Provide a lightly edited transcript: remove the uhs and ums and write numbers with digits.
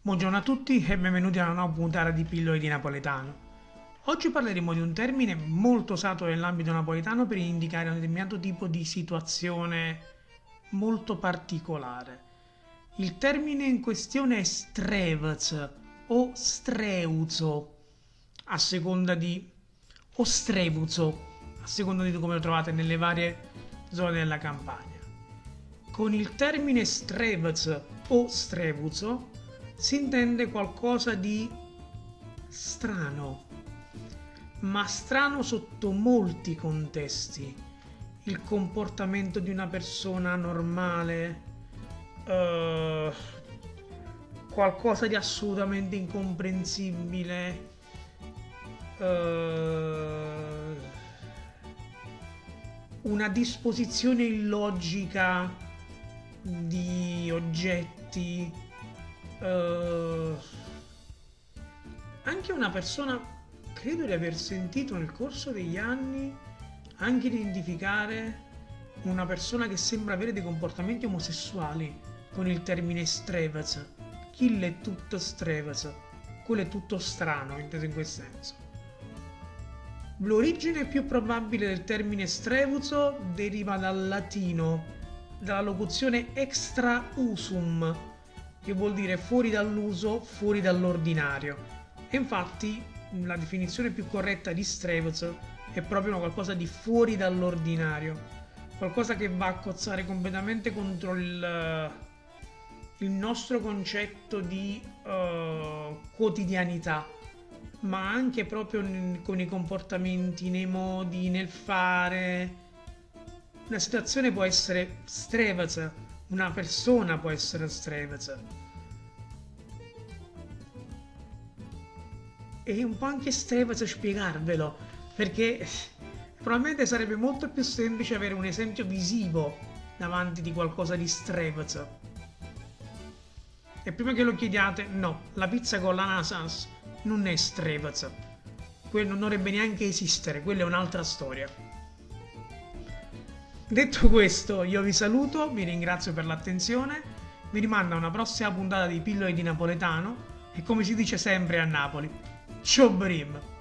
Buongiorno a tutti e benvenuti a una nuova puntata di Pillole di Napoletano. Oggi parleremo di un termine molto usato nell'ambito napoletano per indicare un determinato tipo di situazione molto particolare. Il termine in questione è strevz o streuzo, a seconda di o strevuzo, a seconda di come lo trovate nelle varie zone della Campania. Con il termine strevz o strevuzo si intende qualcosa di strano, ma strano sotto molti contesti. Il comportamento di una persona normale, qualcosa di assolutamente incomprensibile, una disposizione illogica di oggetti, anche una persona, credo di aver sentito nel corso degli anni anche identificare una persona che sembra avere dei comportamenti omosessuali con il termine strevez. Kill è tutto strevez, quello è tutto strano, inteso in quel senso. L'origine più probabile del termine strevuzo deriva dal latino, dalla locuzione extra usum, che vuol dire fuori dall'uso, fuori dall'ordinario. E infatti la definizione più corretta di strevuz è proprio qualcosa di fuori dall'ordinario, qualcosa che va a cozzare completamente contro il nostro concetto di quotidianità, ma anche proprio con i comportamenti, nei modi, nel fare. Una situazione può essere strevez, una persona può essere strevez. E un po' anche strevez spiegarvelo, perché probabilmente sarebbe molto più semplice avere un esempio visivo davanti di qualcosa di strevez. E prima che lo chiediate, no, la pizza con l'ananas non è strevez. Quello non dovrebbe neanche esistere, quella è un'altra storia. Detto questo, io vi saluto, vi ringrazio per l'attenzione, vi rimando a una prossima puntata di Pillole di Napoletano e come si dice sempre a Napoli, ciao Brim!